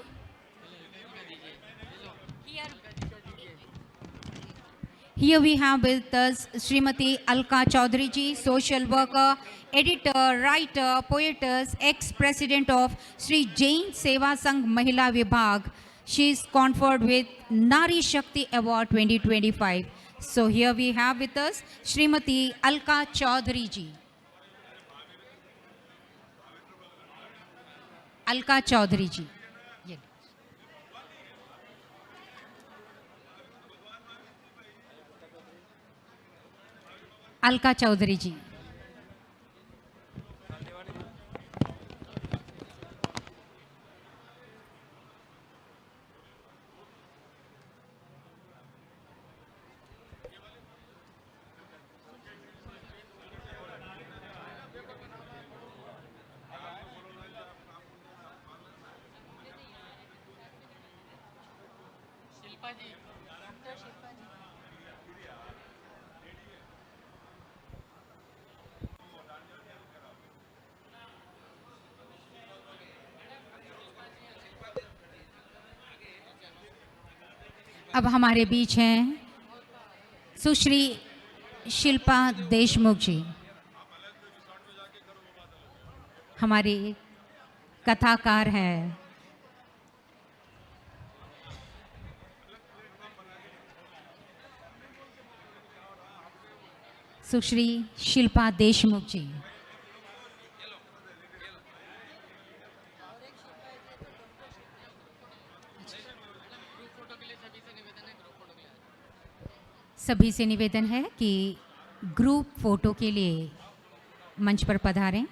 Here we have with us Srimati Alka Chaudhary ji, social worker, editor, writer, poetess, ex-president of Sri Jain Seva Sangh Mahila Vibhag. She is conferred with Nari Shakti Award 2025. So here we have with us Srimati Alka Chaudhary ji. Alka Chaudhary ji. Yeah. Alka Chaudhary ji. Shilpa जी अब हमारे बीच हैं सुश्री शिल्पा देशमुख जी, हमारी कथाकार हैं। सुश्री शिल्पा देशमुख जी। Group photo के लिए सभी से निवेदन है, ग्रुप फोटो के लिए सभी से निवेदन है कि ग्रुप फोटो के लिए मंच पर पधारें।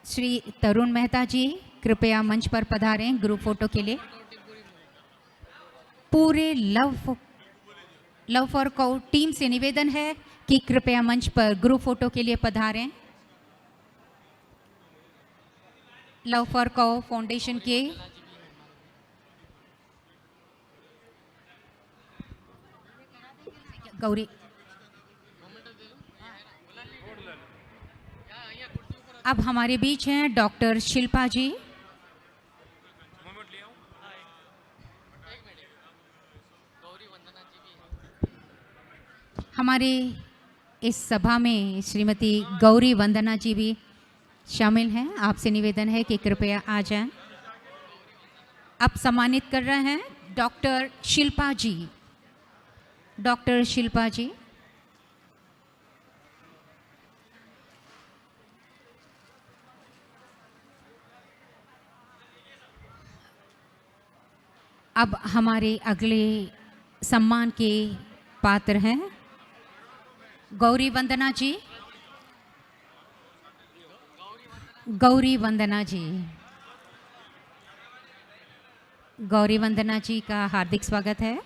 श्री तरुण मेहता जी कृपया मंच पर पधारें ग्रुप फोटो के लिए। पूरे लव फॉर कौ टीम से निवेदन है कि कृपया मंच पर ग्रुप फोटो के लिए पधारें। लव फॉर कौ फाउंडेशन के गौरी अब हमारे बीच हैं डॉक्टर शिल्पा जी। हमारे इस सभा में श्रीमती गौरी वंदना जी भी शामिल हैं। आपसे निवेदन है कि कृपया आ जाएं। अब सम्मानित कर रहे हैं डॉक्टर शिल्पा जी। डॉक्टर शिल्पा जी अब हमारे अगले सम्मान के पात्र हैं गौरी वंदना जी। गौरी वंदना जी, गौरी वंदना जी का हार्दिक स्वागत है।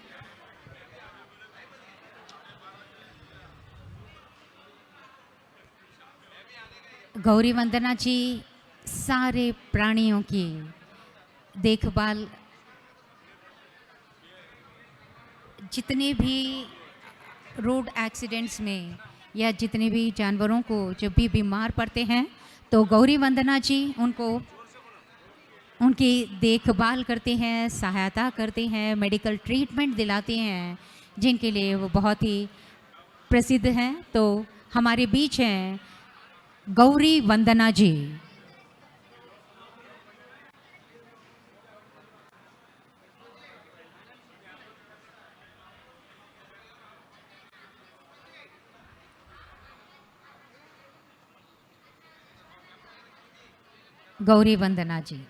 गौरी वंदना जी सारे प्राणियों की देखभाल, जितने भी रोड एक्सीडेंट्स में या जितने भी जानवरों को जब भी बीमार पड़ते हैं तो गौरी वंदना जी उनकी देखभाल करते हैं, सहायता करते हैं, मेडिकल ट्रीटमेंट दिलाते हैं, जिनके लिए वो बहुत ही प्रसिद्ध हैं। तो हमारे बीच हैं गौरी वंदना जी। गौरी वंदना जी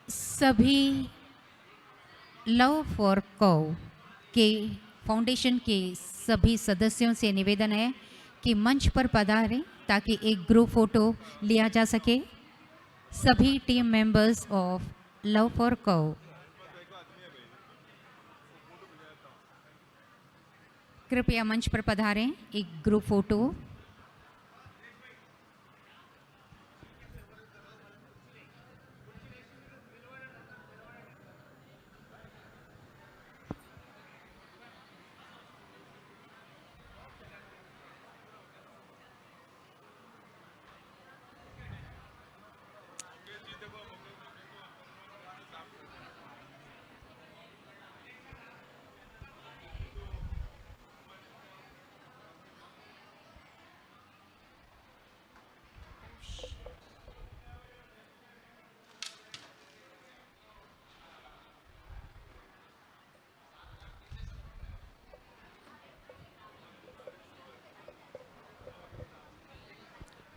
सभी लव फॉर कौ के फाउंडेशन के सभी सदस्यों से निवेदन है कि मंच पर पधारें ताकि एक ग्रुप फोटो लिया जा सके। सभी team members of love for कौ कृपया मंच पर पधारें, एक group photo.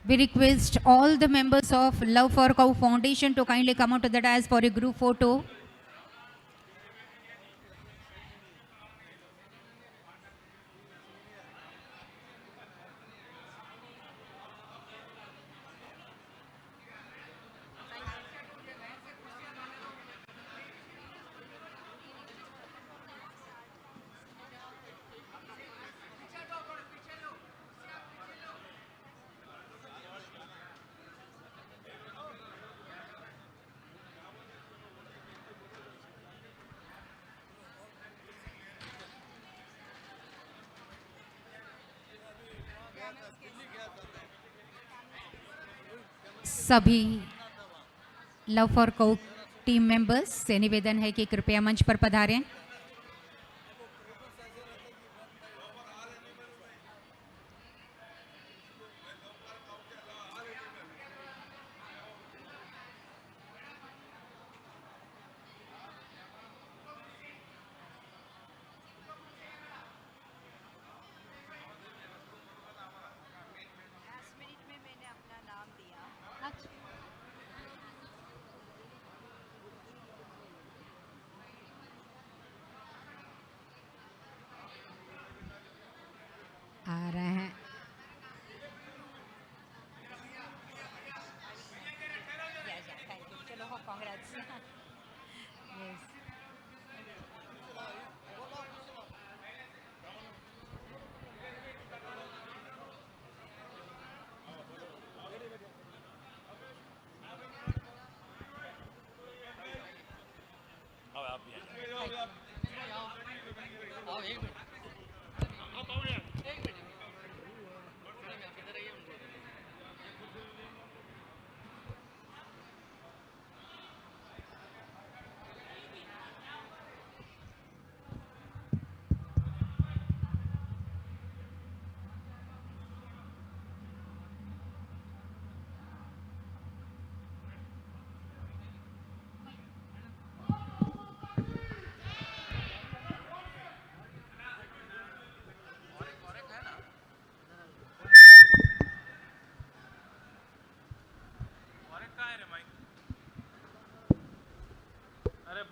We request all the members of Love for Cow Foundation to kindly come out to the dais for a group photo. सभी लव फॉर कौ टीम मेंबर्स से निवेदन है कि कृपया मंच पर पधारें।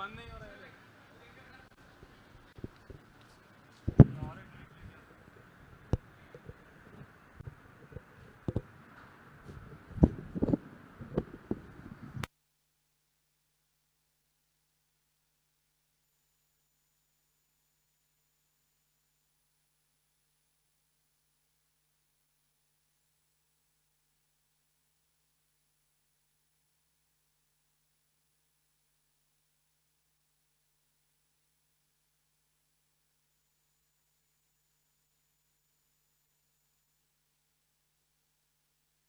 बंद नहीं हो रहा।